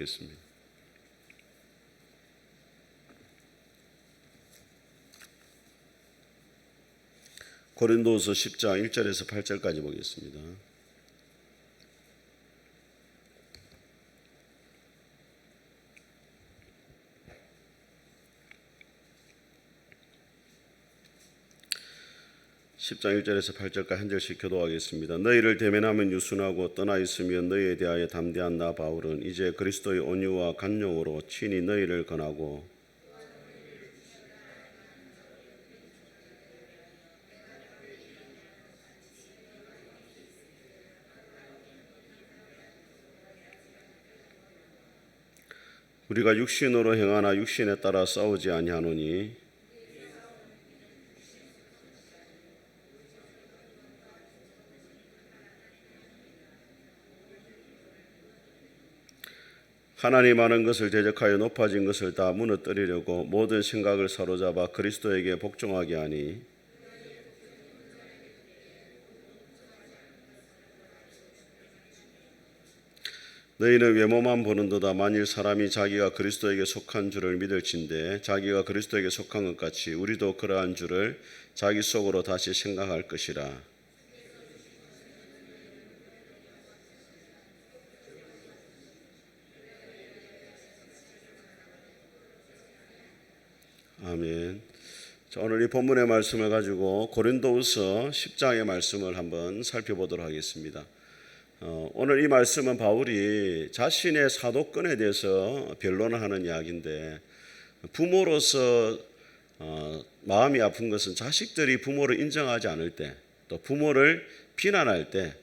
겠습니다. 고린도후서 10장 1절에서 8절까지 보겠습니다. (10장 1절에서 8절까지) 한 절씩 교도하겠습니다. 너희를 대면하면 유순하고 떠나 있으면 너희에 대하여 담대한 나 바울은 이제 그리스도의 온유와 간용으로 친히 너희를 권하고 우리가 육신으로 행하나 육신에 따라 싸우지 아니하노니 하나님 아는 것을 대적하여 높아진 것을 다 무너뜨리려고 모든 생각을 사로잡아 그리스도에게 복종하게 하니 너희는 외모만 보는도다. 만일 사람이 자기가 그리스도에게 속한 줄을 믿을진대 자기가 그리스도에게 속한 것 같이 우리도 그러한 줄을 자기 속으로 다시 생각할 것이라. 아멘. 자, 오늘 이 본문의 말씀을 가지고 고린도후서 10장의 말씀을 한번 살펴보도록 하겠습니다. 오늘 이 말씀은 바울이 자신의 사도권에 대해서 변론을 하는 이야기인데, 부모로서 마음이 아픈 것은 자식들이 부모를 인정하지 않을 때, 또 부모를 비난할 때,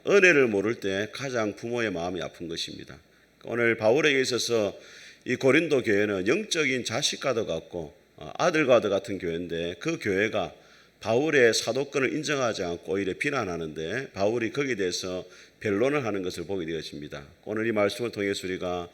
은혜를 모를 때 가장 부모의 마음이 아픈 것입니다. 오늘 바울에게 있어서 이 고린도 교회는 영적인 자식과도 같고 아들과도 같은 교회인데, 그 교회가 바울의 사도권을 인정하지 않고 오히려 비난하는데 바울이 거기에 대해서 변론을 하는 것을 보게 되어집니다. 오늘 이 말씀을 통해서 우리가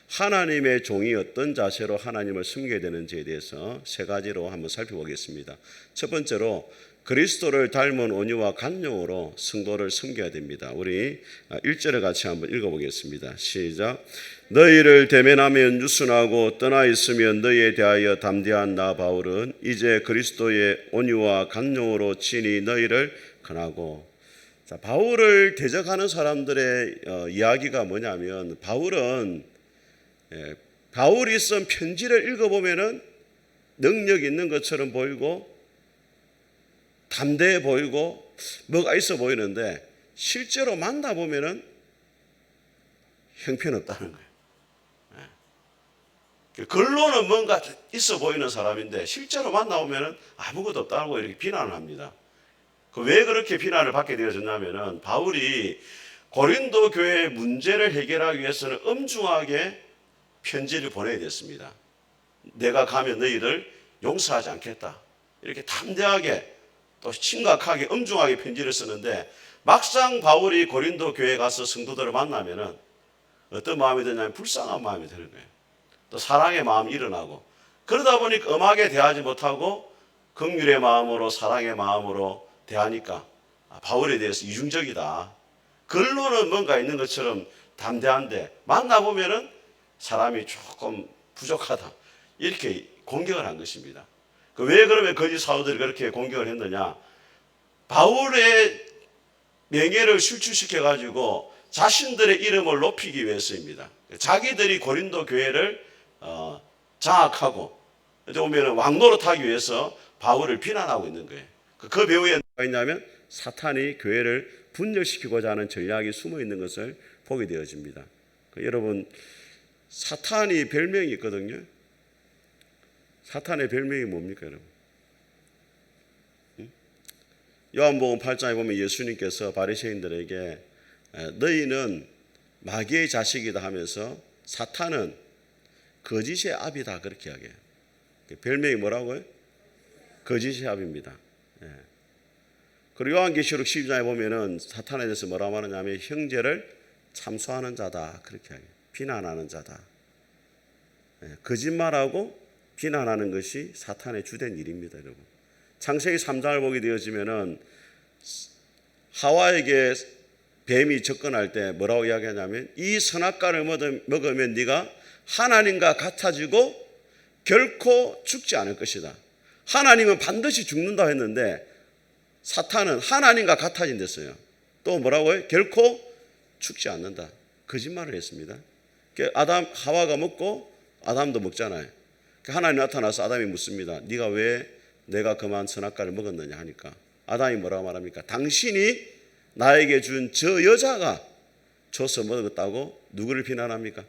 하나님의 종이 어떤 자세로 하나님을 섬겨야 되는지에 대해서 세 가지로 한번 살펴보겠습니다. 첫 번째로 그리스도를 닮은 온유와 간용으로 성도를 섬겨야 됩니다. 우리 1절을 같이 한번 읽어보겠습니다. 시작. 너희를 대면하면 유순하고 떠나 있으면 너희에 대하여 담대한 나 바울은 이제 그리스도의 온유와 간용으로 친히 너희를 권하고. 자, 바울을 대적하는 사람들의 이야기가 뭐냐면, 바울이 쓴 편지를 읽어보면은 능력 있는 것처럼 보이고 담대해 보이고 뭐가 있어 보이는데, 실제로 만나보면은 형편없다는 거예요. 겉으로는 뭔가 있어 보이는 사람인데 실제로 만나보면은 아무것도 없다고 이렇게 비난을 합니다. 왜 그렇게 비난을 받게 되어졌냐면은, 바울이 고린도 교회의 문제를 해결하기 위해서는 엄중하게 편지를 보내야 됐습니다. 내가 가면 너희를 용서하지 않겠다, 이렇게 담대하게 또 심각하게 엄중하게 편지를 쓰는데, 막상 바울이 고린도 교회에 가서 성도들을 만나면은 어떤 마음이 드냐면 불쌍한 마음이 드는 거예요. 또 사랑의 마음이 일어나고, 그러다 보니까 엄하게 대하지 못하고 긍휼의 마음으로 사랑의 마음으로 대하니까 바울에 대해서 이중적이다, 겉으로는 뭔가 있는 것처럼 담대한데 만나보면은 사람이 조금 부족하다, 이렇게 공격을 한 것입니다. 왜 그러면 거짓 사도들이 그렇게 공격을 했느냐? 바울의 명예를 실추시켜 가지고 자신들의 이름을 높이기 위해서입니다. 자기들이 고린도 교회를 장악하고 오면 왕노릇하기 위해서 바울을 비난하고 있는 거예요. 그 배후에 누가 있냐면 사탄이 교회를 분열시키고자 하는 전략이 숨어 있는 것을 보게 되어집니다. 여러분, 사탄이 별명이 있거든요. 사탄의 별명이 뭡니까, 여러분? 요한복음 8장에 보면 예수님께서 바리새인들에게 너희는 마귀의 자식이다 하면서 사탄은 거짓의 아비다, 그렇게 이야기해요. 별명이 뭐라고요? 거짓의 아비입니다. 그리고 요한계시록 12장에 보면은 사탄에 대해서 뭐라고 말하냐면 형제를 참소하는 자다, 그렇게 이야기해요. 비난하는 자다. 거짓말하고 비난하는 것이 사탄의 주된 일입니다, 여러분. 창세기 3장을 보게 되어지면은 하와에게 뱀이 접근할 때 뭐라고 이야기하냐면 이 선악과를 먹으면 네가 하나님과 같아지고 결코 죽지 않을 것이다. 하나님은 반드시 죽는다 했는데 사탄은 하나님과 같아진댔어요. 또 뭐라고요? 결코 죽지 않는다. 거짓말을 했습니다. 아담 하와가 먹고 아담도 먹잖아요. 하나님 나타나서 아담이 묻습니다. 네가 왜 내가 그만 선악과를 먹었느냐 하니까 아담이 뭐라고 말합니까? 당신이 나에게 준 저 여자가 줘서 먹었다고 누구를 비난합니까?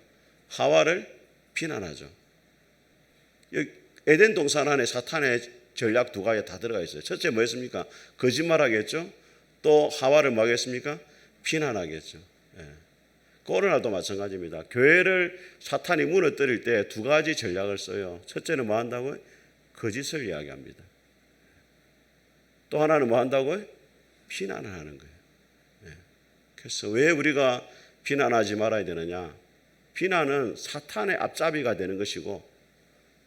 하와를 비난하죠. 에덴 동산 안에 사탄의 전략 두 가지 다 들어가 있어요. 첫째 뭐였습니까? 거짓말하겠죠. 또 하와를 뭐 하겠습니까? 비난하겠죠. 코로나도 마찬가지입니다. 교회를 사탄이 무너뜨릴 때 두 가지 전략을 써요. 첫째는 뭐 한다고요? 거짓을 이야기합니다. 또 하나는 뭐 한다고요? 비난을 하는 거예요. 그래서 왜 우리가 비난하지 말아야 되느냐? 비난은 사탄의 앞잡이가 되는 것이고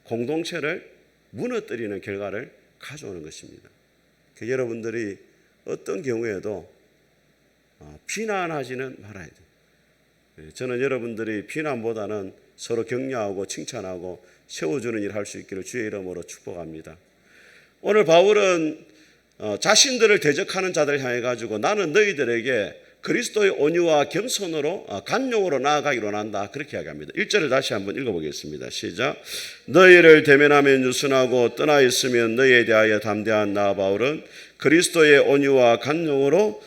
공동체를 무너뜨리는 결과를 가져오는 것입니다. 여러분들이 어떤 경우에도 비난하지는 말아야 돼요. 저는 여러분들이 비난보다는 서로 격려하고 칭찬하고 세워주는 일을 할 수 있기를 주의 이름으로 축복합니다. 오늘 바울은 자신들을 대적하는 자들을 향해 가지고 나는 너희들에게 그리스도의 온유와 겸손으로 간용으로 나아가기로 원한다. 그렇게 이야기합니다. 1절을 다시 한번 읽어보겠습니다. 시작. 너희를 대면하면 유순하고 떠나 있으면 너희에 대하여 담대한 나 바울은 그리스도의 온유와 간용으로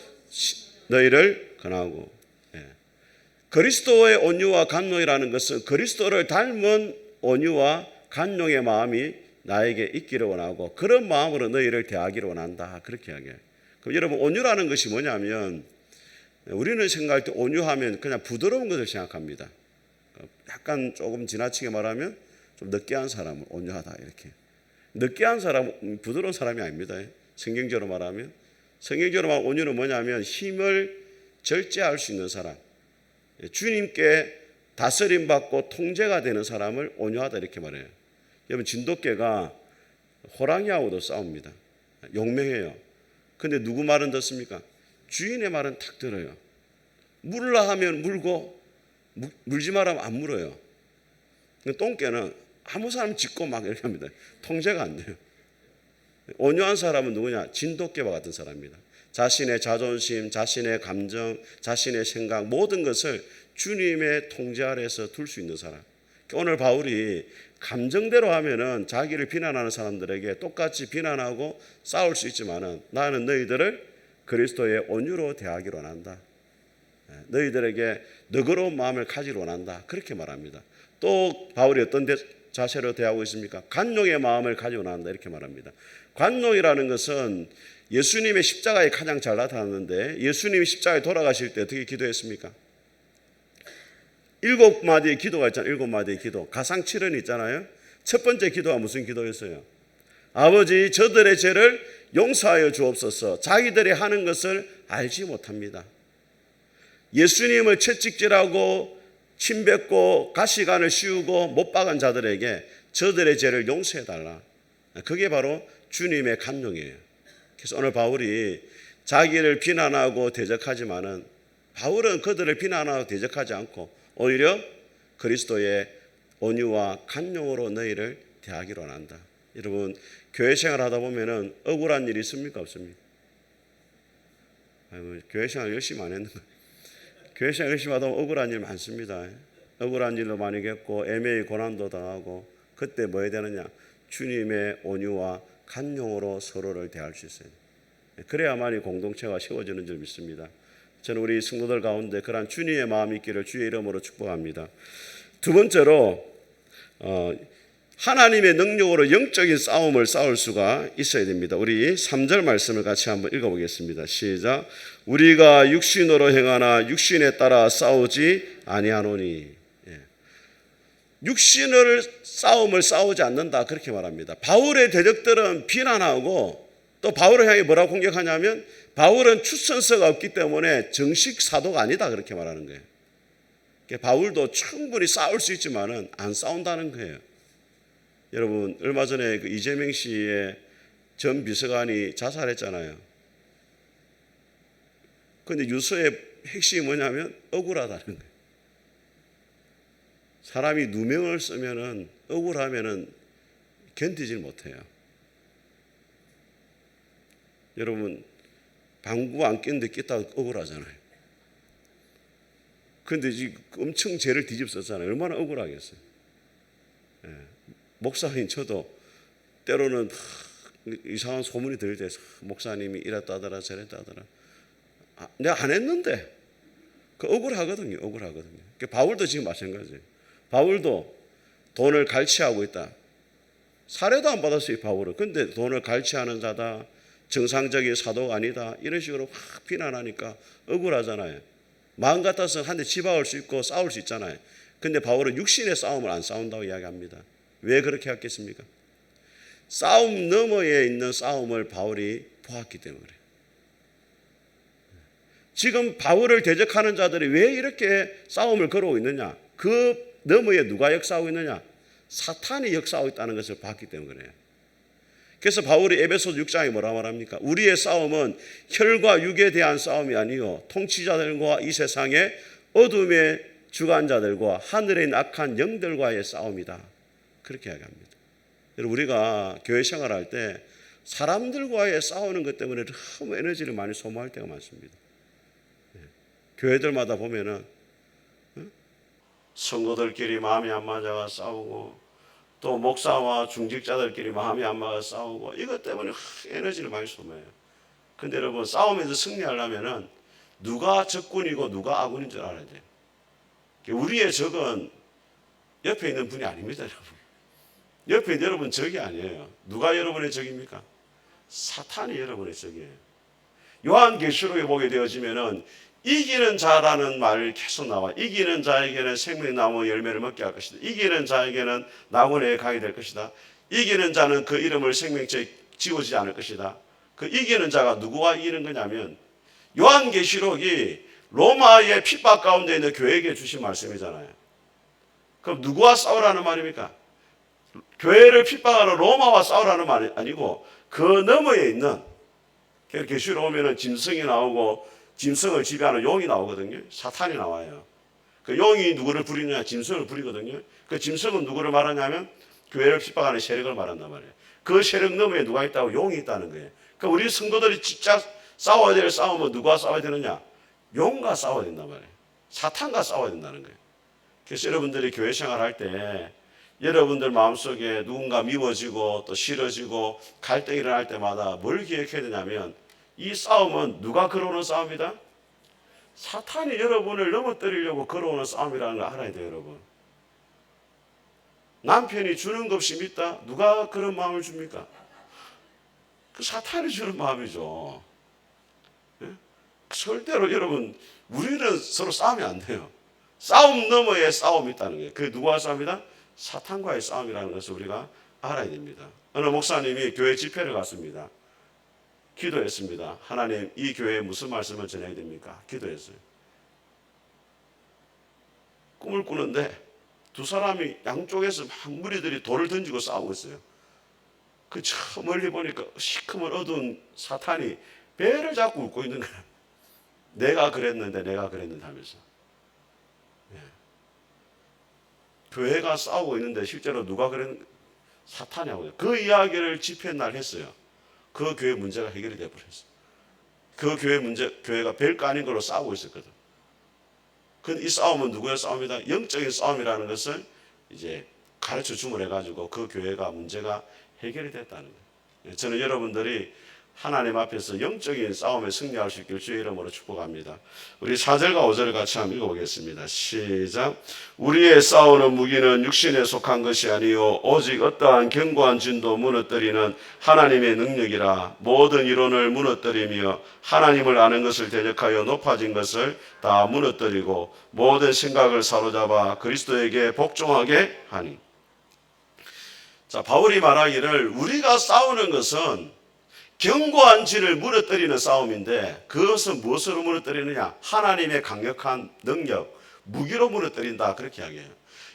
너희를 권하고. 그리스도의 온유와 간용이라는 것은 그리스도를 닮은 온유와 간용의 마음이 나에게 있기를 원하고 그런 마음으로 너희를 대하기를 원한다. 그렇게 이야기해요. 그럼 여러분 온유라는 것이 뭐냐면 우리는 생각할 때 온유하면 그냥 부드러운 것을 생각합니다. 약간 조금 지나치게 말하면 좀 느끼한 사람은 온유하다 이렇게. 느끼한 사람은 부드러운 사람이 아닙니다. 성경적으로 말하면. 성경적으로 말하면 온유는 뭐냐면 힘을 절제할 수 있는 사람. 주님께 다스림받고 통제가 되는 사람을 온유하다 이렇게 말해요. 여러분 진돗개가 호랑이하고도 싸웁니다. 용맹해요. 근데 누구 말은 듣습니까? 주인의 말은 탁 들어요. 물라 하면 물고 물지 말라면 안 물어요. 똥개는 아무 사람 짖고 막 이렇게 합니다. 통제가 안 돼요. 온유한 사람은 누구냐? 진돗개와 같은 사람입니다. 자신의 자존심, 자신의 감정, 자신의 생각 모든 것을 주님의 통제 아래에서 둘 수 있는 사람. 오늘 바울이 감정대로 하면은 자기를 비난하는 사람들에게 똑같이 비난하고 싸울 수 있지만은 나는 너희들을 그리스도의 온유로 대하기로 원한다. 너희들에게 너그러운 마음을 가지기로 원한다. 그렇게 말합니다. 또 바울이 어떤 자세로 대하고 있습니까? 간용의 마음을 가지고 원한다. 이렇게 말합니다. 간용이라는 것은 예수님의 십자가에 가장 잘 나타났는데 예수님이 십자가에 돌아가실 때 어떻게 기도했습니까? 7마디의 기도가 있잖아요. 7마디의 기도. 가상칠언이 있잖아요. 첫 번째 기도가 무슨 기도였어요? 아버지 저들의 죄를 용서하여 주옵소서. 자기들이 하는 것을 알지 못합니다. 예수님을 채찍질하고 침뱉고 가시관을 씌우고 못 박은 자들에게 저들의 죄를 용서해달라. 그게 바로 주님의 간용이에요. 그래서 오늘 바울이 자기를 비난하고 대적하지만은 바울은 그들을 비난하고 대적하지 않고 오히려 그리스도의 온유와 간용으로 너희를 대하기로 원한다. 여러분 교회 생활하다 보면은 억울한 일이 있습니까? 없습니까? 교회 생활 열심히 안 했는가? 교회 생활 열심히 하다 보면 억울한 일 많습니다. 억울한 일도 많이 겪고 애매히 고난도 당하고 그때 뭐 해야 되느냐? 주님의 온유와 간용으로 서로를 대할 수 있어요. 그래야만이 공동체가 세워지는 줄 믿습니다. 저는 우리 성도들 가운데 그러한 주님의 마음이 있기를 주의 이름으로 축복합니다. 두 번째로 하나님의 능력으로 영적인 싸움을 싸울 수가 있어야 됩니다. 우리 3절 말씀을 같이 한번 읽어보겠습니다. 시작. 우리가 육신으로 행하나 육신에 따라 싸우지 아니하노니. 육신을 싸움을 싸우지 않는다 그렇게 말합니다. 바울의 대적들은 비난하고 또 바울을 향해 뭐라고 공격하냐면 바울은 추천서가 없기 때문에 정식 사도가 아니다 그렇게 말하는 거예요. 바울도 충분히 싸울 수 있지만은 안 싸운다는 거예요. 여러분 얼마 전에 그 이재명 씨의 전 비서관이 자살했잖아요. 그런데 유서에 핵심이 뭐냐면 억울하다는 거예요. 사람이 누명을 쓰면은 억울하면은 견디질 못해요. 여러분 방구 안 꼈는데 꼈다고 억울하잖아요. 그런데 지금 엄청 죄를 뒤집었잖아요. 얼마나 억울하겠어요. 예. 목사님 저도 때로는 이상한 소문이 들을 때 목사님이 이랬다 하더라 저랬다 하더라. 내가 안 했는데 그 억울하거든요. 억울하거든요. 바울도 지금 마찬가지예요. 바울도 돈을 갈취하고 있다. 살해도 안 받았어요, 바울은. 근데 돈을 갈취하는 자다, 정상적인 사도가 아니다, 이런 식으로 확 비난하니까 억울하잖아요. 마음 같아서 한 대 집박을 수 있고 싸울 수 있잖아요. 근데 바울은 육신의 싸움을 안 싸운다고 이야기합니다. 왜 그렇게 했겠습니까? 싸움 너머에 있는 싸움을 바울이 보았기 때문에 그래요. 지금 바울을 대적하는 자들이 왜 이렇게 싸움을 걸어오고 있느냐? 그 너머에 누가 역사하고 있느냐? 사탄이 역사하고 있다는 것을 봤기 때문에 그래요. 그래서 바울이 에베소서 6장에 뭐라 말합니까? 우리의 싸움은 혈과 육에 대한 싸움이 아니요 통치자들과 이 세상의 어둠의 주관자들과 하늘에 있는 악한 영들과의 싸움이다. 그렇게 이야기합니다. 여러분 우리가 교회 생활할 때 사람들과의 싸우는 것 때문에 너무 에너지를 많이 소모할 때가 많습니다. 교회들마다 보면은 성도들끼리 마음이 안 맞아가 싸우고 또 목사와 중직자들끼리 마음이 안 맞아 싸우고 이것 때문에 에너지를 많이 소모해요. 근데 여러분 싸움에서 승리하려면은 누가 적군이고 누가 아군인 줄 알아야 돼요. 우리의 적은 옆에 있는 분이 아닙니다, 여러분. 옆에 있는 여러분 적이 아니에요. 누가 여러분의 적입니까? 사탄이 여러분의 적이에요. 요한계시록에 보게 되어지면은 이기는 자라는 말이 계속 나와. 이기는 자에게는 생명나무 열매를 먹게 할 것이다. 이기는 자에게는 낙원에 가게 될 것이다. 이기는 자는 그 이름을 생명책에 지워지지 않을 것이다. 그 이기는 자가 누구와 이기는 거냐면 요한계시록이 로마의 핍박 가운데 있는 교회에게 주신 말씀이잖아요. 그럼 누구와 싸우라는 말입니까? 교회를 핍박하는 로마와 싸우라는 말이 아니고 그 너머에 있는, 계시록 오면은 짐승이 나오고 짐승을 지배하는 용이 나오거든요. 사탄이 나와요. 그 용이 누구를 부리느냐? 짐승을 부리거든요. 그 짐승은 누구를 말하냐면 교회를 핍박하는 세력을 말한단 말이에요. 그 세력 너머에 누가 있다고? 용이 있다는 거예요. 그러니까 우리 성도들이 진짜 싸워야 될 싸움은 누구와 싸워야 되느냐? 용과 싸워야 된단 말이에요. 사탄과 싸워야 된다는 거예요. 그래서 여러분들이 교회 생활할 때 여러분들 마음속에 누군가 미워지고 또 싫어지고 갈등이 일어날 때마다 뭘 기억해야 되냐면 이 싸움은 누가 걸어오는 싸움이다? 사탄이 여러분을 넘어뜨리려고 걸어오는 싸움이라는 걸 알아야 돼요, 여러분. 남편이 주는 것 없이 믿다? 누가 그런 마음을 줍니까? 그 사탄이 주는 마음이죠. 예? 절대로 여러분, 우리는 서로 싸우면 안 돼요. 싸움 너머에 싸움이 있다는 거예요. 그게 누구와 싸움이다? 사탄과의 싸움이라는 것을 우리가 알아야 됩니다. 어느 목사님이 교회 집회를 갔습니다. 기도했습니다. 하나님, 이 교회에 무슨 말씀을 전해야 됩니까? 기도했어요. 꿈을 꾸는데 두 사람이 양쪽에서 막 무리들이 돌을 던지고 싸우고 있어요. 그 저 멀리 보니까 시커먼 어두운 사탄이 배를 잡고 웃고 있는 거예요. 내가 그랬는데 하면서. 예. 교회가 싸우고 있는데 실제로 누가 그랬는데 사탄이 하고 있어요. 그 이야기를 집회 날 했어요. 그 교회 문제가 해결이 되어 버렸어요. 그 교회가 별거 아닌 걸로 싸우고 있었거든. 근데 이 싸움은 누구의 싸움이다? 영적인 싸움이라는 것을 이제 가르쳐 줌을 해가지고 그 교회가 문제가 해결이 됐다는 거예요. 저는 여러분들이 하나님 앞에서 영적인 싸움에 승리할 수 있길 주의 이름으로 축복합니다. 우리 4절과 5절을 같이 한번 읽어보겠습니다. 시작. 우리의 싸우는 무기는 육신에 속한 것이 아니요 오직 어떠한 견고한 진도 무너뜨리는 하나님의 능력이라. 모든 이론을 무너뜨리며 하나님을 아는 것을 대적하여 높아진 것을 다 무너뜨리고 모든 생각을 사로잡아 그리스도에게 복종하게 하니. 자, 바울이 말하기를 우리가 싸우는 것은 견고한 진을 무너뜨리는 싸움인데 그것은 무엇으로 무너뜨리느냐? 하나님의 강력한 능력, 무기로 무너뜨린다. 그렇게 이야기해요.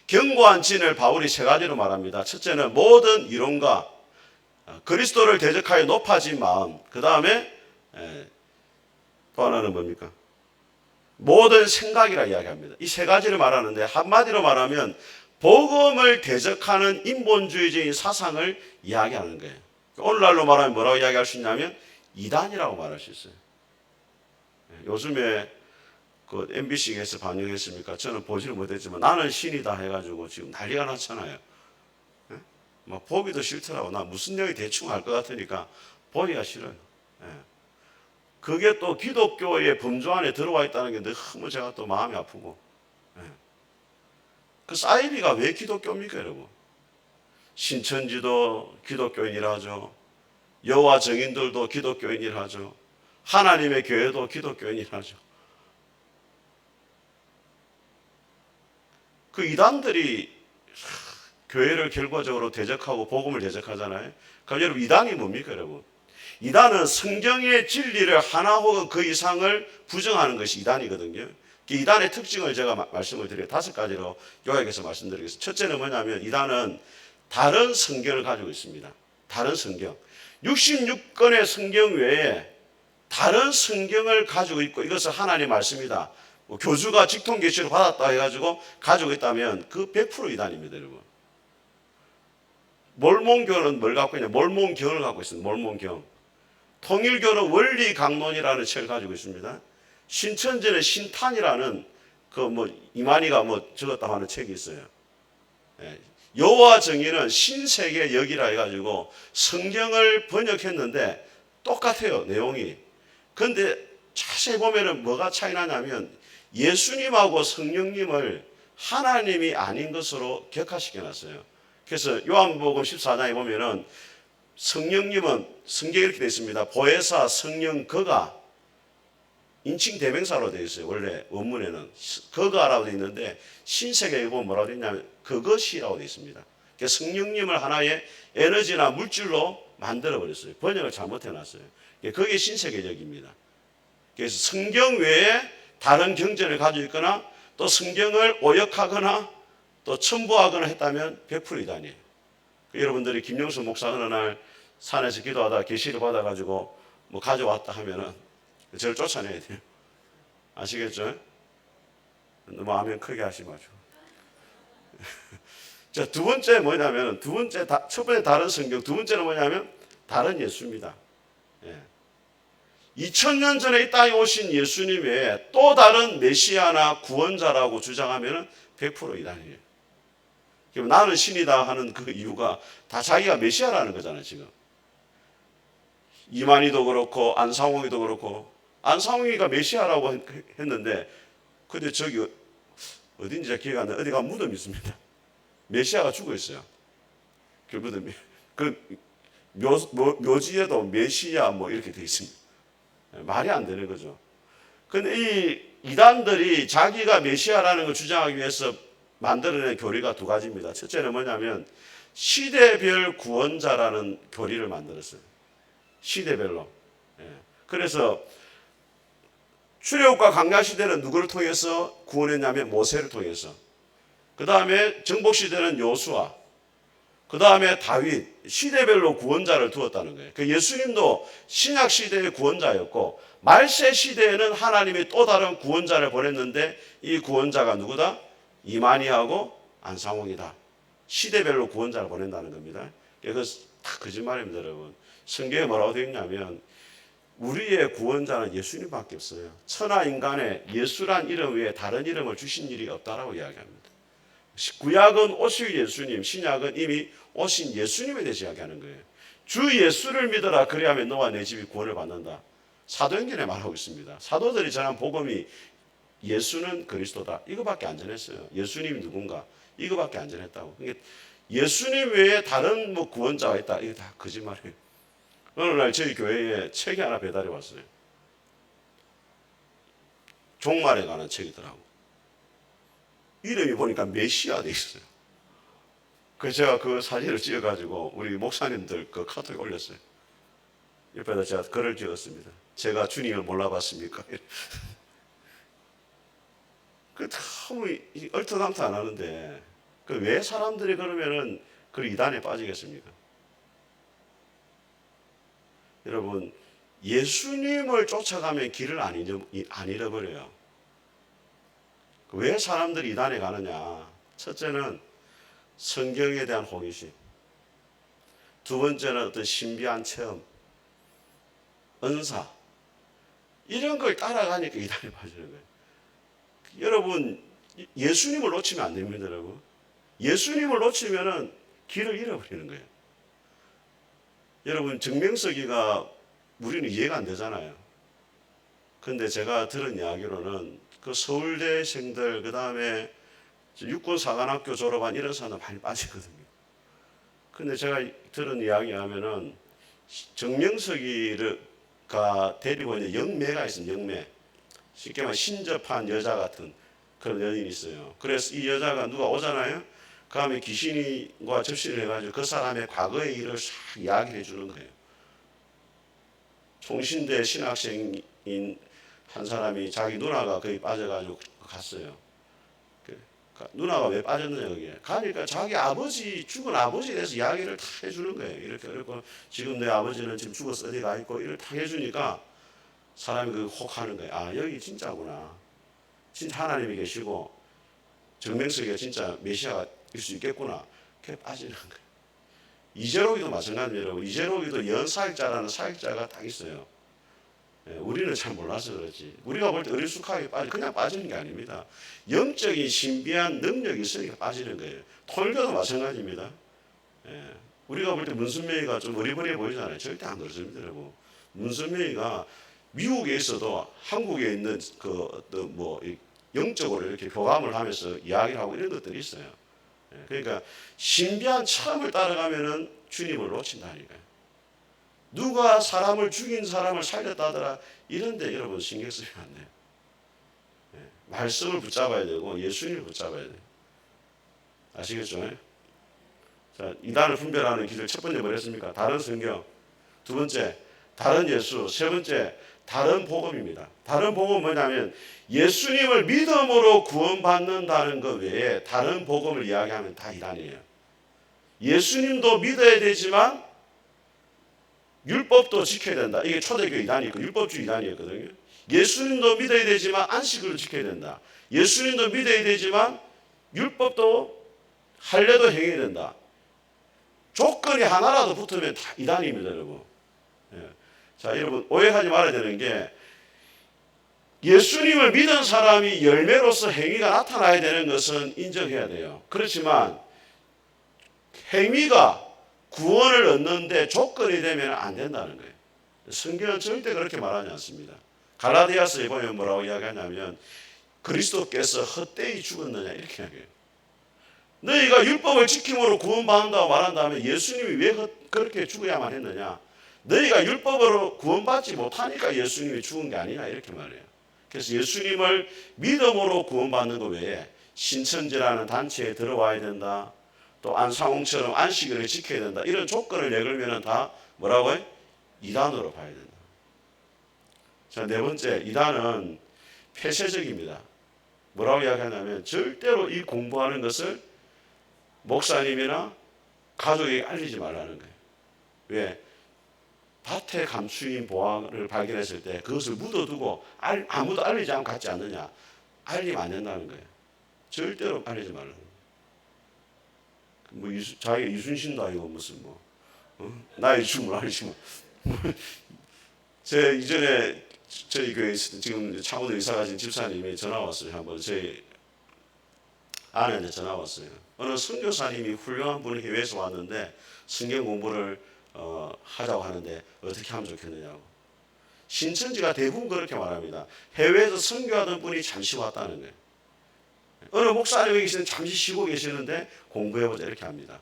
견고한 진을 바울이 세 가지로 말합니다. 첫째는 모든 이론과 그리스도를 대적하여 높아진 마음. 그 다음에 또 하나는 뭡니까? 모든 생각이라 이야기합니다. 이 세 가지를 말하는데 한마디로 말하면 복음을 대적하는 인본주의적인 사상을 이야기하는 거예요. 오늘날로 말하면 뭐라고 이야기할 수 있냐면 이단이라고 말할 수 있어요. 요즘에 그 MBC에서 방영했습니까? 저는 보지를 못했지만 나는 신이다 해가지고 지금 난리가 났잖아요. 예? 막 보기도 싫더라고. 나 무슨 내용이 대충 알 것 같으니까 보기가 싫어요. 예. 그게 또 기독교의 범주 안에 들어와 있다는 게 너무 제가 또 마음이 아프고. 예. 그 사이비가 왜 기독교입니까, 여러분? 신천지도 기독교인이라죠. 여호와 증인들도 기독교인이라죠. 하나님의 교회도 기독교인이라죠. 그 이단들이 교회를 결과적으로 대적하고 복음을 대적하잖아요. 그럼 여러분 이단이 뭡니까, 여러분? 이단은 성경의 진리를 하나 혹은 그 이상을 부정하는 것이 이단이거든요. 이단의 특징을 제가 말씀을 드려요. 5가지로 요약해서 말씀드리겠습니다. 첫째는 뭐냐면 이단은 다른 성경을 가지고 있습니다. 다른 성경. 66권의 성경 외에 다른 성경을 가지고 있고 이것은 하나님의 말씀이다. 교주가 직통 계시를 받았다 해가지고 가지고 있다면 그 100% 이단입니다, 여러분. 몰몬교는 뭘 갖고 있냐? 몰몬경을 갖고 있습니다. 몰몬경. 통일교는 원리 강론이라는 책을 가지고 있습니다. 신천지는 신탄이라는 이만희가 적었다고 하는 책이 있어요. 예. 여호와 정의는 신세계 역이라 해가지고 성경을 번역했는데 똑같아요, 내용이. 그런데 자세히 보면은 뭐가 차이 나냐면 예수님하고 성령님을 하나님이 아닌 것으로 격화시켜 놨어요. 그래서 요한복음 14장에 보면은 성령님은 성경에 이렇게 되어 있습니다. 보혜사 성령 그가 인칭 대명사로 되어 있어요. 원래 원문에는 그가라고 되어 있는데 신세계에 보면 뭐라고 되어 있냐면 그것이라고 되어 있습니다. 그래서 성령님을 하나의 에너지나 물질로 만들어 버렸어요. 번역을 잘못해 놨어요. 그게 신세계적입니다. 그래서 성경 외에 다른 경전을 가지고 있거나 또 성경을 오역하거나 또 첨부하거나 했다면 100% 이단이에요. 여러분들이 김영수 목사 어느 날 산에서 기도하다가 계시를 받아가지고 가져왔다 하면은 저를 쫓아내야 돼요. 아시겠죠? 너무 아멘 크게 하지 마시고. 자, 두 번째 뭐냐면 첫 번째 다른 성경, 두 번째는 뭐냐면 다른 예수입니다. 예. 2000년 전에 이 땅에 오신 예수님 외에 또 다른 메시아나 구원자라고 주장하면 100% 이단이에요. 나는 신이다 하는 그 이유가 다 자기가 메시아라는 거잖아요, 지금. 이만희도 그렇고 안상홍이도 그렇고 안상홍이가 메시아라고 했는데 근데 저기 어딘지 기억이 안 나요. 어디가 무덤이 있습니다. 메시아가 죽어 있어요. 그 무덤이. 묘지에도 메시아 이렇게 돼 있습니다. 말이 안 되는 거죠. 근데 이 이단들이 자기가 메시아라는 걸 주장하기 위해서 만들어낸 교리가 두 가지입니다. 첫째는 뭐냐면 시대별 구원자라는 교리를 만들었어요. 시대별로. 그래서 출애굽과 광야 시대는 누구를 통해서 구원했냐면 모세를 통해서. 그 다음에 정복 시대는 요수아. 그 다음에 다윗. 시대별로 구원자를 두었다는 거예요. 예수님도 신약 시대의 구원자였고 말세 시대에는 하나님이 또 다른 구원자를 보냈는데 이 구원자가 누구다? 이만희하고 안상홍이다. 시대별로 구원자를 보낸다는 겁니다. 그거 다 거짓말입니다, 여러분. 성경에 뭐라고 되어 있냐면 우리의 구원자는 예수님밖에 없어요. 천하 인간에 예수란 이름 외에 다른 이름을 주신 일이 없다라고 이야기합니다. 구약은 오실 예수님, 신약은 이미 오신 예수님에 대해서 이야기하는 거예요. 주 예수를 믿어라 그리하면 너와 내 집이 구원을 받는다. 사도행전에 말하고 있습니다. 사도들이 전한 복음이 예수는 그리스도다. 이거밖에 안 전했어요. 예수님이 누군가. 이거밖에 안 전했다고. 그러니까 예수님 외에 다른 구원자가 있다. 이거 다 거짓말이에요. 어느 날 저희 교회에 책이 하나 배달이 왔어요. 종말에 관한 책이더라고. 이름이 보니까 메시아 돼 있어요. 그래서 제가 그 사진을 찍어가지고 우리 목사님들 그 카톡에 올렸어요. 옆에다 제가 글을 찍었습니다. 제가 주님을 몰라봤습니까? 그 너무 얼토당토 안 하는데 왜 사람들이 그러면은 그 이단에 빠지겠습니까? 여러분 예수님을 쫓아가면 길을 안 잃어버려요. 왜 사람들이 이단에 가느냐? 첫째는 성경에 대한 호기심. 두 번째는 어떤 신비한 체험, 은사. 이런 걸 따라가니까 이단에 빠지는 거예요. 여러분, 예수님을 놓치면 안 됩니다, 여러분. 예수님을 놓치면은 길을 잃어버리는 거예요. 여러분, 증명서기가 우리는 이해가 안 되잖아요. 근데 제가 들은 이야기로는 그 서울대생들, 그 다음에 육군사관학교 졸업한 이런 사람들 많이 빠지거든요. 근데 제가 들은 이야기 하면은 정명석이가 데리고 있는 영매가 있습니다. 영매. 쉽게 말해 신접한 여자 같은 그런 여인이 있어요. 그래서 이 여자가 누가 오잖아요. 그 다음에 귀신과 접신을 해가지고 그 사람의 과거의 일을 싹 이야기를 해주는 거예요. 총신대 신학생인 한 사람이 자기 누나가 거기 빠져가지고 갔어요. 누나가 왜 빠졌느냐 거기에. 가니까 자기 아버지, 죽은 아버지에 대해서 이야기를 다 해주는 거예요. 이렇게 그리고 지금 내 아버지는 지금 죽어서 어디 가 있고 이걸 다 해주니까 사람이 그 혹하는 거예요. 아, 여기 진짜구나. 진짜 하나님이 계시고 정명석이가 진짜 메시아일 수 있겠구나. 그게 빠지는 거예요. 이재록이도 마찬가지입니다. 여러분. 이재록이도 연사역자라는 사역자가 딱 있어요. 우리는 잘 몰라서 그렇지. 우리가 볼 때 어리숙하게 그냥 빠지는 게 아닙니다. 영적인 신비한 능력이 있으니까 빠지는 거예요. 톨교도 마찬가지입니다. 우리가 볼 때 문선명이가 좀 어리버리해 보이잖아요. 절대 안 그렇습니다, 여러분. 문선명이가 미국에 있어도 한국에 있는 영적으로 이렇게 교감을 하면서 이야기를 하고 이런 것들이 있어요. 그러니까 신비한 체험을 따라가면은 주님을 놓친다니까요. 누가 사람을 죽인 사람을 살렸다더라 이런데 여러분 신경 쓰면 안 돼요. 말씀을 붙잡아야 되고 예수님을 붙잡아야 돼요. 아시겠죠? 자, 이단을 분별하는 기술 첫 번째 뭐랬습니까? 다른 성경. 두 번째 다른 예수. 세 번째 다른 복음입니다. 다른 복음은 뭐냐면 예수님을 믿음으로 구원받는다는 것 외에 다른 복음을 이야기하면 다 이단이에요. 예수님도 믿어야 되지만 율법도 지켜야 된다. 이게 초대교 이단이고 율법주의 이단이었거든요. 예수님도 믿어야 되지만 안식일도 지켜야 된다. 예수님도 믿어야 되지만 율법도 할례도 행해야 된다. 조건이 하나라도 붙으면 다 이단입니다, 여러분. 자, 여러분 오해하지 말아야 되는 게 예수님을 믿은 사람이 열매로서 행위가 나타나야 되는 것은 인정해야 돼요. 그렇지만 행위가 구원을 얻는데 조건이 되면 안 된다는 거예요. 성경은 절대 그렇게 말하지 않습니다. 갈라디아서에 보면 뭐라고 이야기하냐면 그리스도께서 헛되이 죽었느냐 이렇게 이야기해요. 너희가 율법을 지킴으로 구원받는다고 말한 다음에 예수님이 왜 그렇게 죽어야만 했느냐. 너희가 율법으로 구원받지 못하니까 예수님이 죽은 게 아니냐 이렇게 말해요. 그래서 예수님을 믿음으로 구원받는 것 외에 신천지라는 단체에 들어와야 된다. 또 안상홍처럼 안식일을 지켜야 된다. 이런 조건을 내걸면 다 뭐라고요? 이단으로 봐야 된다. 자, 네 번째 이단은 폐쇄적입니다. 뭐라고 이야기하냐면 절대로 이 공부하는 것을 목사님이나 가족에게 알리지 말라는 거예요. 왜? 밭에 감추인 보화를 발견했을 때 그것을 묻어두고 아무도 알리지 않고 갔지 않느냐. 알리면 안 된다는 거예요. 절대로 알리지 말라는 거예요. 뭐 자기가 이순신도 아니고 무슨 나의 죽음을 알리지 마. 제 이전에 저희 교회에 지금 창원에 이사 가신 집사님이 전화 왔어요. 한번 저희 아내한테 전화 왔어요. 어느 선교사님이 훌륭한 분이 교회에서 왔는데 성경 공부를 하자고 하는데 어떻게 하면 좋겠느냐고. 신천지가 대부분 그렇게 말합니다. 해외에서 선교하던 분이 잠시 왔다는 거예요. 어느 목사님이 계시는 잠시 쉬고 계시는데 공부해보자 이렇게 합니다.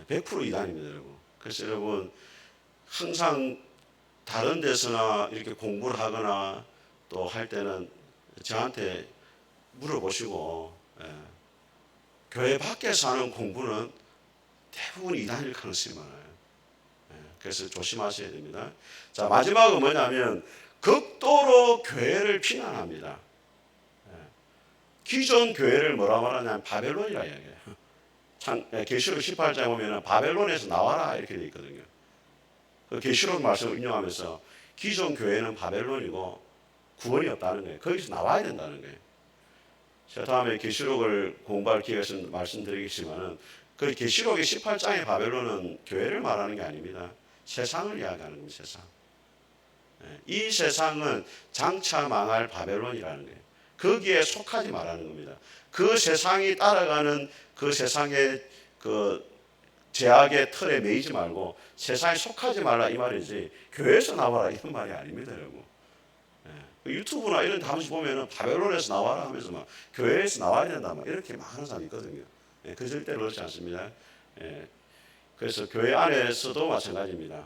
100% 이단입니다, 여러분. 그래서 여러분 항상 다른 데서나 이렇게 공부를 하거나 또 할 때는 저한테 물어보시고 교회 밖에서 하는 공부는 대부분 이단일 가능성이 많아요. 그래서 조심하셔야 됩니다. 자, 마지막은 뭐냐면 극도로 교회를 비난합니다. 기존 교회를 뭐라 말하냐면 바벨론이라 이야기해요. 계시록 18장에 보면 바벨론에서 나와라 이렇게 되어 있거든요. 계시록 말씀을 인용하면서 기존 교회는 바벨론이고 구원이 없다는 거예요. 거기서 나와야 된다는 거예요. 제가 다음에 계시록을 공부할 기회가 있으면 말씀드리겠지만은 그 계시록의 18장의 바벨론은 교회를 말하는 게 아닙니다. 세상을 이야기하는 겁니다. 세상. 이 세상은 장차 망할 바벨론이라는 거예요. 거기에 속하지 말라는 겁니다. 그 세상이 따라가는 그 세상의 그 제약의 틀에 매이지 말고 세상에 속하지 말라 이 말이지 교회에서 나와라 이런 말이 아닙니다, 여러분. 유튜브나 이런 데 한 번씩 보면은 바벨론에서 나와라 하면서 막 교회에서 나와야 된다 막 이렇게 막 하는 사람이 있거든요. 그 절대로 그렇지 않습니다. 그래서 교회 안에서도 마찬가지입니다.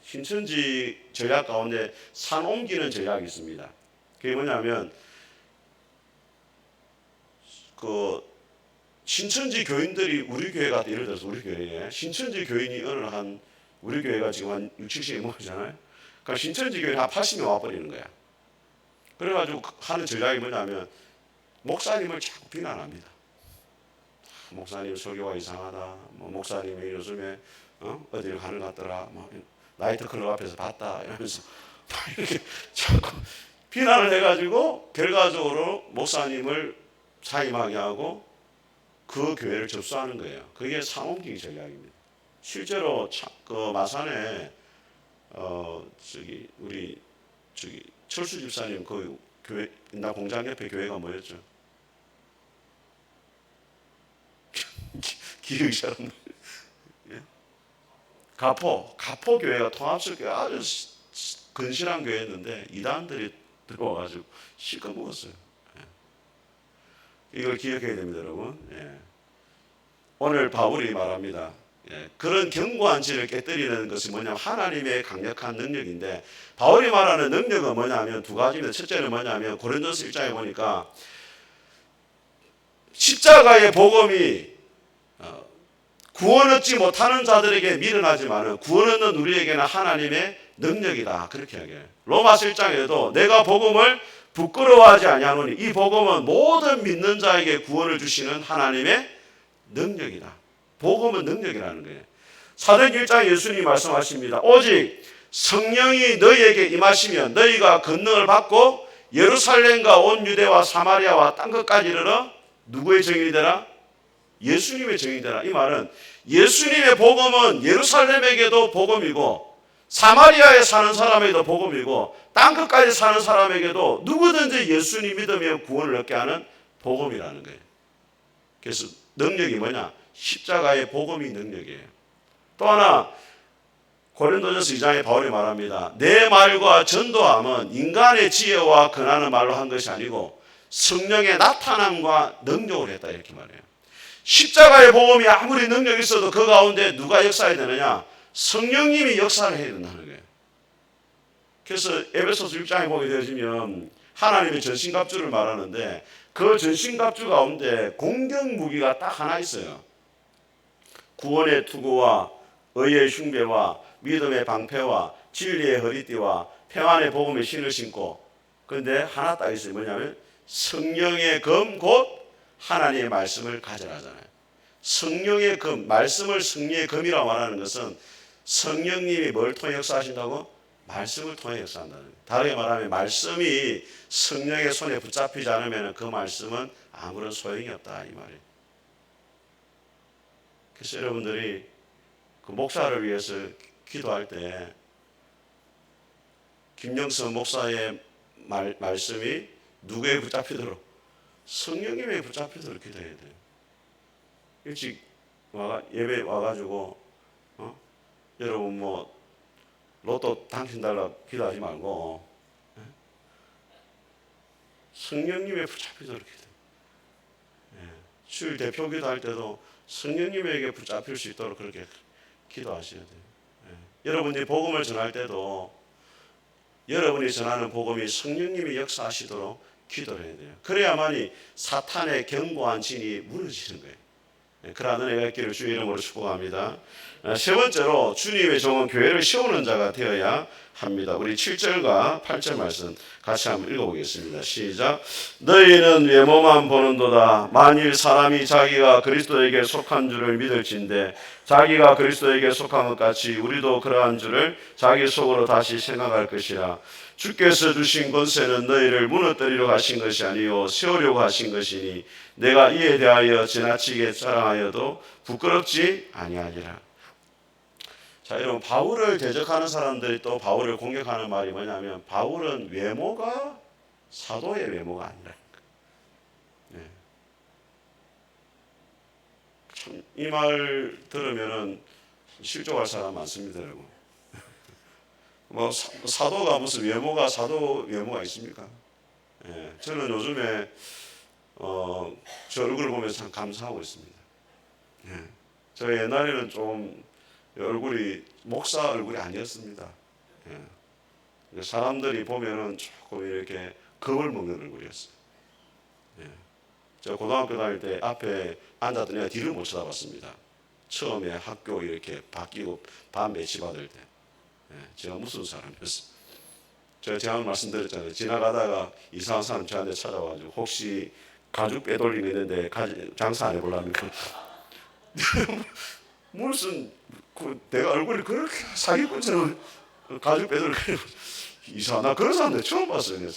신천지 전략 가운데 산 옮기는 전략이 있습니다. 그게 뭐냐면 그 신천지 교인들이 우리 교회가 예를 들어서 우리 교회에 신천지 교인이 어느 한 우리 교회가 지금 한 6, 70이 모이잖아요. 그러니까 신천지 교인 한 80명 와버리는 거야. 그래가지고 하는 전략이 뭐냐면 목사님을 자꾸 비난합니다. 목사님 설교가 이상하다. 뭐 목사님이 요즘에 어디를 가는 것 같더라. 뭐 나이트클럽 앞에서 봤다. 이러면서 이렇게 자꾸 비난을 해가지고 결과적으로 목사님을 사임하게 하고 그 교회를 접수하는 거예요. 그게 상옮기기 전략입니다. 실제로 그 마산에 우리 철수 집사님 그 교회 나 공장 옆에 교회가 뭐였죠? 기억이 잘 안 나. 가포 교회가 통합설교 아주 근실한 교회였는데 이단들이 들어와가지고 실컷 먹었어요. 이걸 기억해야 됩니다, 여러분. 오늘 바울이 말합니다. 그런 견고한 진을 깨뜨리는 것이 뭐냐면 하나님의 강력한 능력인데 바울이 말하는 능력은 뭐냐면 두 가지입니다. 첫째는 뭐냐면 고린도서 1장에 보니까 십자가의 복음이 구원 얻지 못하는 자들에게 미련하지만 구원 얻는 우리에게는 하나님의 능력이다. 그렇게 이야기해요. 로마서 1장에도 내가 복음을 부끄러워하지 아니하노니 이 복음은 모든 믿는 자에게 구원을 주시는 하나님의 능력이다. 복음은 능력이라는 거예요. 사도행전 1장에 예수님이 말씀하십니다. 오직 성령이 너희에게 임하시면 너희가 권능을 받고 예루살렘과 온 유대와 사마리아와 땅 끝까지 이르러 누구의 증인이 되라? 예수님의 증인이 되라. 이 말은 예수님의 복음은 예루살렘에게도 복음이고 사마리아에 사는 사람에게도 복음이고 땅 끝까지 사는 사람에게도 누구든지 예수님 믿으면 구원을 얻게 하는 복음이라는 거예요. 그래서 능력이 뭐냐? 십자가의 복음이 능력이에요. 또 하나 고린도전서 2장에 바울이 말합니다. 내 말과 전도함은 인간의 지혜와 권하는 말로 한 것이 아니고 성령의 나타남과 능력을 했다 이렇게 말해요. 십자가의 복음이 아무리 능력이 있어도 그 가운데 누가 역사해야 되느냐? 성령님이 역사를 해야 된다는 거예요. 그래서 에베소서 6장에 보게 되어지면 하나님의 전신갑주를 말하는데 그 전신갑주 가운데 공격 무기가 딱 하나 있어요. 구원의 투구와 의의 흉배와 믿음의 방패와 진리의 허리띠와 평안의 복음의 신을 신고 그런데 하나 딱 있어요. 뭐냐면 성령의 검 곧 하나님의 말씀을 가져라 하잖아요. 성령의 검, 말씀을 성령의 검이라고 말하는 것은 성령님이 뭘 통해 역사하신다고? 말씀을 통해 역사한다는 거예요. 다르게 말하면 말씀이 성령의 손에 붙잡히지 않으면 그 말씀은 아무런 소용이 없다 이 말이에요. 그래서 여러분들이 그 목사를 위해서 기도할 때 김영선 목사의 말씀이 누구에 붙잡히도록 성령님에 붙잡히도록 기도해야 돼요. 일찍 예배 와가지고 여러분 뭐 로또 당신 달라 기도하지 말고 성령님에 붙잡히도록 기도해요. 주일 대표 기도할 때도 성령님에게 붙잡힐 수 있도록 그렇게 기도하셔야 돼요. 여러분들이 복음을 전할 때도 여러분이 전하는 복음이 성령님이 역사하시도록 기도를 해야 돼요. 그래야만이 사탄의 견고한 진이 무너지는 거예요. 그러한 은혜가 있기를 주의 이름으로 축복합니다. 세 번째로 주님의 종은 교회를 세우는 자가 되어야 합니다. 우리 7절과 8절 말씀 같이 한번 읽어보겠습니다. 시작. 너희는 외모만 보는도다. 만일 사람이 자기가 그리스도에게 속한 줄을 믿을진대 자기가 그리스도에게 속한 것 같이 우리도 그러한 줄을 자기 속으로 다시 생각할 것이라. 주께서 주신 권세는 너희를 무너뜨리려고 하신 것이 아니요 세우려고 하신 것이니 내가 이에 대하여 지나치게 자랑하여도 부끄럽지 아니하리라. 자, 여러분, 바울을 대적하는 사람들이 또 바울을 공격하는 말이 뭐냐면 바울은 외모가 사도의 외모가 아니라. 참 이 말 들으면은 실족할 사람 많습니다, 여러분. 뭐 사도가 무슨 외모가 사도 외모가 있습니까? 예, 저는 요즘에 저 얼굴을 보면서 참 감사하고 있습니다. 예, 저 옛날에는 좀 얼굴이 목사 얼굴이 아니었습니다. 예, 사람들이 보면은 조금 이렇게 겁을 먹는 얼굴이었어요. 예, 저 고등학교 다닐 때 앞에 앉았더니 내가 뒤를 못 쳐다봤습니다. 처음에 학교 이렇게 바뀌고 반 배치 받을 때. 제가 무슨 사람이었어요. 제가 말씀드렸잖아요. 지나가다가 이상한 사람 저한테 찾아와가지고 혹시 가죽 빼돌림 있는데 장사 안 해보랍니까? 무슨 내가 얼굴이 그렇게 사기꾼처럼 가죽 빼돌림 이상하다. 나 그런 사람들 처음 봤어요.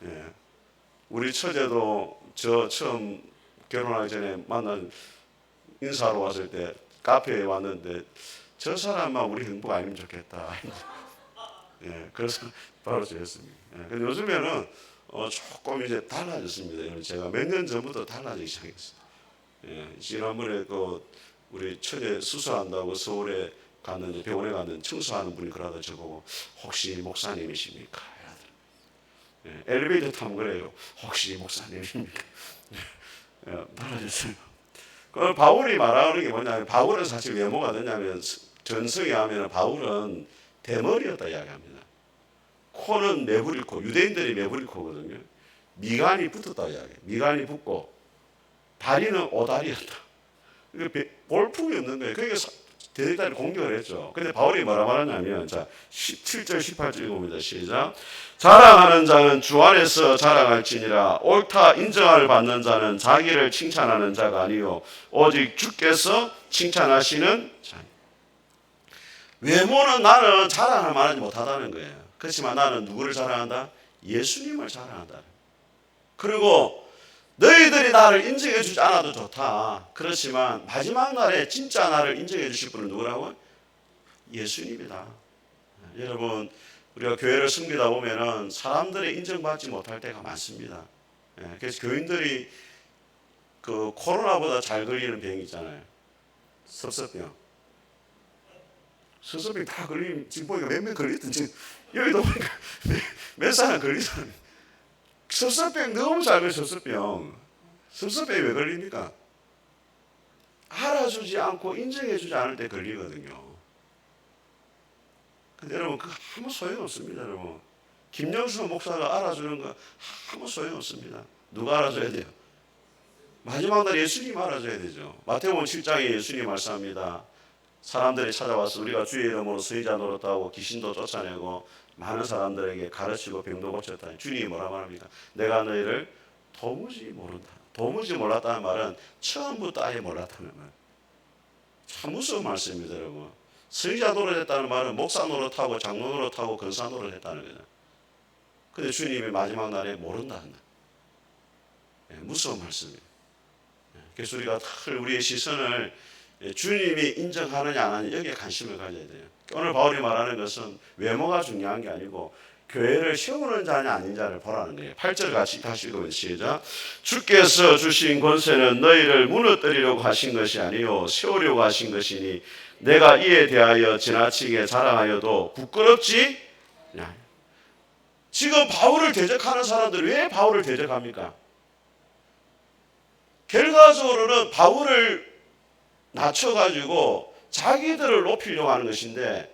예. 우리 처제도 저 처음 결혼하기 전에 만난 인사하러 왔을 때 카페에 왔는데 저 사람만 우리 행복 아니면 좋겠다. 예, 그래서 바로 저였습니다. 예, 근데 요즘에는 조금 이제 달라졌습니다. 제가 몇 년 전부터 달라지기 시작했어요. 예, 지난번에 우리 처제 수술한다고 서울에 갔는데 병원에 갔는데 청소하는 분이 그러다 저보고 혹시 목사님이십니까? 예, 엘리베이터 타면 그래요. 혹시 목사님이십니까? 예, 달라졌어요. 바울이 말하는 게 뭐냐면 바울은 사실 외모가 되냐면 전성에 하면 바울은 대머리였다 이야기합니다. 코는 매부리 코, 유대인들이 매부리 코거든요. 미간이 붙었다 이야기. 미간이 붙고 다리는 오다리였다. 볼품이 없는 거예요. 그러니까 대적단이 공격을 했죠. 근데 바울이 뭐라 말하냐면 자 17절 18절 읽어봅니다. 시작. 자랑하는 자는 주 안에서 자랑할지니라. 옳다 인정을 받는 자는 자기를 칭찬하는 자가 아니요 오직 주께서 칭찬하시는 자. 외모는 나는 자랑할 만하지 못하다는 거예요. 그렇지만 나는 누구를 자랑한다? 예수님을 자랑한다. 그리고 너희들이 나를 인정해 주지 않아도 좋다. 그렇지만 마지막 날에 진짜 나를 인정해 주실 분은 누구라고? 예수님이다. 여러분, 우리가 교회를 섬기다 보면은 사람들의 인정받지 못할 때가 많습니다. 그래서 교인들이 그 코로나보다 잘 걸리는 병이 있잖아요. 섭섭병. 섭섭병 다 걸리면 지금 보니까 몇 명 걸리든 지금 여기도 보니까 몇 사람 걸리잖아요. 섭섭병 너무 잘 걸려. 섭섭병이 왜 걸립니까? 알아주지 않고 인정해주지 않을 때 걸리거든요. 근데 여러분 그거 아무 소용없습니다. 여러분 김영수 목사가 알아주는 거 아무 소용없습니다. 누가 알아줘야 돼요? 마지막 날 예수님 알아줘야 되죠. 마태복음 7장에 예수님 말씀합니다. 사람들이 찾아와서 우리가 주의 이름으로 선지자 노릇하고 귀신도 쫓아내고 많은 사람들에게 가르치고 병도 고쳤다. 주님이 뭐라 말합니까? 내가 너희를 도무지 모른다. 도무지 몰랐다는 말은 처음부터 아예 몰랐다는 말. 참 무서운 말씀입니다, 여러분. 선지자 노릇했다는 말은 목사 노릇하고 장로 노릇하고 권사 노릇했다는 거죠. 근데 주님이 마지막 날에 모른다는 말. 무서운 말씀이에요. 그래서 우리가 우리의 시선을 주님이 인정하느냐 안 하느냐 여기에 관심을 가져야 돼요. 오늘 바울이 말하는 것은 외모가 중요한 게 아니고 교회를 세우는 자냐 아닌 자를 보라는 거예요. 8절 같이 다시 읽어보세요. 시작. 주께서 주신 권세는 너희를 무너뜨리려고 하신 것이 아니요 세우려고 하신 것이니 내가 이에 대하여 지나치게 자랑하여도 부끄럽지 않아요. 지금 바울을 대적하는 사람들이 왜 바울을 대적합니까? 결과적으로는 바울을 낮춰가지고 자기들을 높이려고 하는 것인데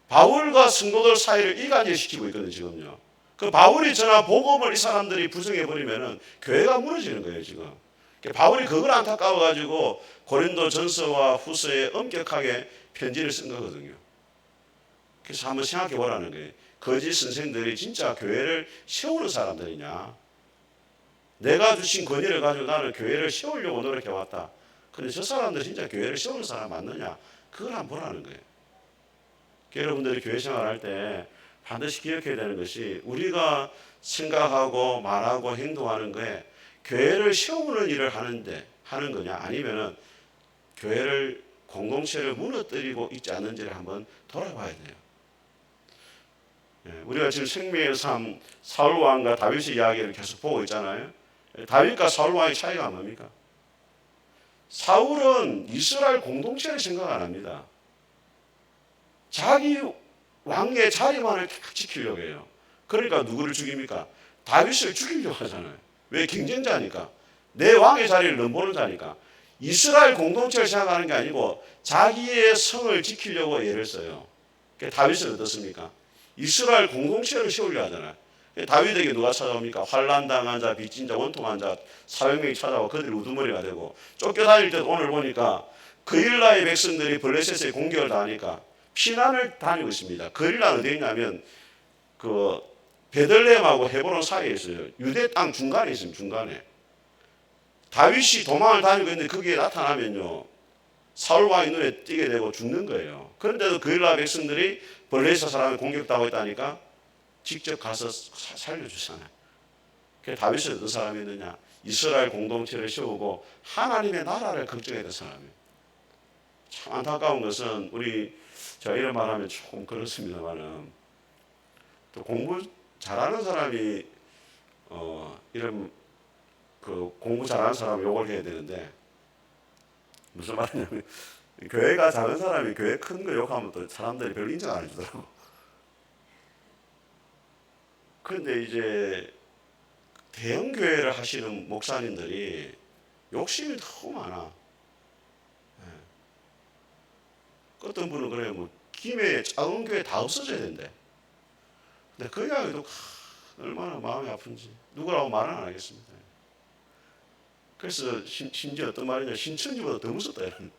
바울과 성도들 사이를 이간질시키고 있거든요. 지금요. 그 바울이 전한 복음을 이 사람들이 부정해버리면 교회가 무너지는 거예요. 지금. 바울이 그걸 안타까워가지고 고린도 전서와 후서에 엄격하게 편지를 쓴 거거든요. 그래서 한번 생각해 보라는 거예요. 거짓 선생들이 진짜 교회를 세우는 사람들이냐? 내가 주신 권위를 가지고 나는 교회를 세우려고 노력해왔다. 근데 저 사람들 진짜 교회를 세우는 사람 맞느냐? 그걸 한번 보라는 거예요. 여러분들이 교회 생활할 때 반드시 기억해야 되는 것이 우리가 생각하고 말하고 행동하는 거에 교회를 세우는 일을 하는 거냐 아니면은 교회를 공동체를 무너뜨리고 있지 않는지를 한번 돌아봐야 돼요. 우리가 지금 생명의 삶 사울 왕과 다윗의 이야기를 계속 보고 있잖아요. 다윗과 사울 왕의 차이가 뭡니까? 사울은 이스라엘 공동체를 생각 안 합니다. 자기 왕의 자리만을 지키려고 해요. 그러니까 누구를 죽입니까? 다윗을 죽이려고 하잖아요. 왜? 경쟁자니까. 내 왕의 자리를 넘보는 자니까. 이스라엘 공동체를 생각하는 게 아니고 자기의 성을 지키려고 애를 써요. 다윗은 어떻습니까? 이스라엘 공동체를 세우려 하잖아요. 다윗에게 누가 찾아옵니까? 환난당한 자, 빚진 자, 원통한 자 400명이 찾아와 그들이 우두머리가 되고 쫓겨다닐 때도 오늘 보니까 그일라의 백성들이 블레셋의 공격을 당하니까 피난을 다니고 있습니다. 그일라는 어디 있냐면 그 베들레헴하고 헤브론 사이에 있어요. 유대 땅 중간에 있습니다. 중간에. 다윗이 도망을 다니고 있는데 거기에 나타나면요. 사울 왕의 눈에 띄게 되고 죽는 거예요. 그런데도 그일라 백성들이 블레셋 사람을 공격당하고 있다니까 직접 가서 살려주잖아요. 그래서 다윗은 어떤 사람이었느냐? 이스라엘 공동체를 세우고 하나님의 나라를 걱정했던 사람이에요. 참 안타까운 것은 제가 이런 말하면 조금 그렇습니다만은 또 공부 잘하는 사람이 이런 그 공부 잘하는 사람 욕을 해야 되는데 무슨 말이냐면 교회가 작은 사람이 교회 큰 거 욕하면 또 사람들이 별로 인정 안 해주더라고. 그런데 이제 대형 교회를 하시는 목사님들이 욕심이 너무 많아. 어떤 분은 그래요. 뭐 김해 작은 교회 다 없어져야 된대. 근데 그 이야기도 얼마나 마음이 아픈지 누구라고 말은 안 하겠습니다. 그래서 심지어 어떤 말이냐, 신천지보다 더 무섭다 이런.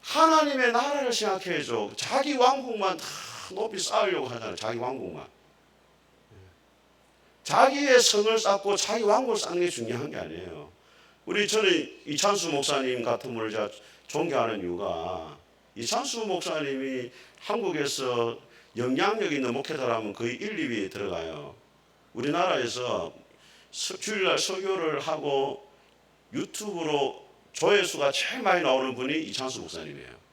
하나님의 나라를 생각해야죠. 자기 왕국만 다 높이 쌓으려고 하잖아요. 자기 왕국만. 자기의 성을 쌓고 자기 왕국을 쌓는 게 중요한 게 아니에요. 저는 이찬수 목사님 같은 분을 제가 존경하는 이유가 이찬수 목사님이 한국에서 영향력 있는 목회자라면 거의 1, 2위에 들어가요. 우리나라에서 주일날 설교를 하고 유튜브로 조회수가 제일 많이 나오는 분이 이찬수 목사님이에요.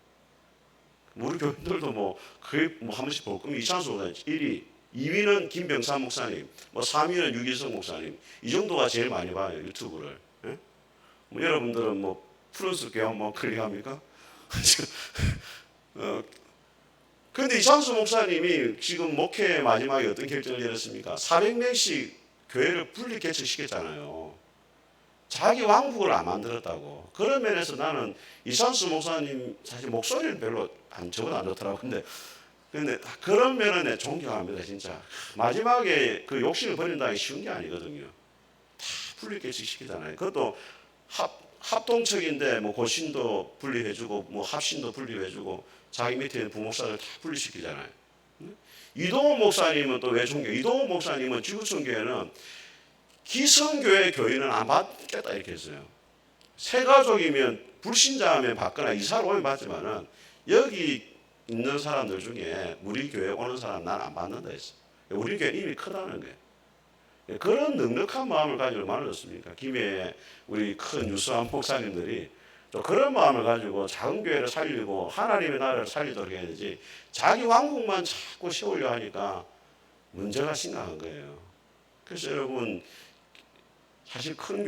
우리 교인들도 거의 한 번씩 볼 거면 이찬수 목사님 1위, 2위는 김병삼 목사님, 3위는 유기성 목사님. 이 정도가 제일 많이 봐요, 유튜브를. 예? 여러분들은 푸른숲 한번 클릭합니까? 그런데 이찬수 목사님이 지금 목회 마지막에 어떤 결정을 내렸습니까? 400명씩 교회를 분리 개척시켰잖아요. 자기 왕국을 안 만들었다고. 그런 면에서 나는 이찬수 목사님 사실 목소리는 별로 저보다 안 좋더라고. 근데 그런 면은 존경합니다, 진짜. 마지막에 그 욕심을 버린다는 게 쉬운 게 아니거든요. 다 분리 개척시키잖아요. 그것도 합동척인데 고신도 분리해주고 합신도 분리해주고 자기 밑에 있는 부목사들 다 분리시키잖아요. 이동호 목사님은 또 왜 존경? 이동호 목사님은 지구촌 교회는 기성교회 교인은 안 받겠다 이렇게 했어요. 세 가족이면 불신자면 받거나 이사를 오면 받지만은 여기 있는 사람들 중에 우리 교회 오는 사람 난 안 받는다 했어요. 우리 교회 이미 크다는 거예요. 그런 넉넉한 마음을 가지고 얼마나 좋습니까? 김해에 우리 큰 유수한 목사님들이 또 그런 마음을 가지고 작은 교회를 살리고 하나님의 나라를 살리도록 해야 되지 자기 왕국만 자꾸 세우려 하니까 문제가 심각한 거예요. 그래서 여러분 사실 큰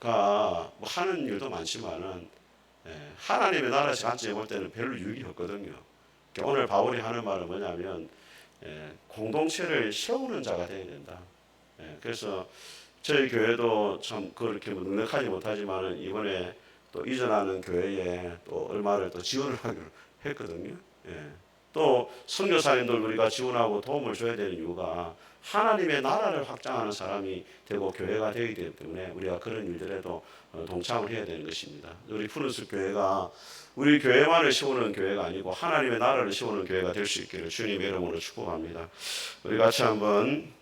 교회가 하는 일도 많지만은 하나님의 나라에서 관점에 볼 때는 별로 유익이 없거든요. 오늘 바울이 하는 말은 뭐냐면 공동체를 세우는 자가 되어야 된다. 그래서 저희 교회도 참 그렇게 넉넉하지 못하지만 이번에 또 이전하는 교회에 또 얼마를 또 지원을 하기로 했거든요. 또 선교사님들 우리가 지원하고 도움을 줘야 되는 이유가 하나님의 나라를 확장하는 사람이 되고 교회가 되기 때문에 우리가 그런 일들에도 동참을 해야 되는 것입니다. 우리 푸른숲 교회가 우리 교회만을 세우는 교회가 아니고 하나님의 나라를 세우는 교회가 될 수 있기를 주님의 이름으로 축복합니다. 우리 같이 한번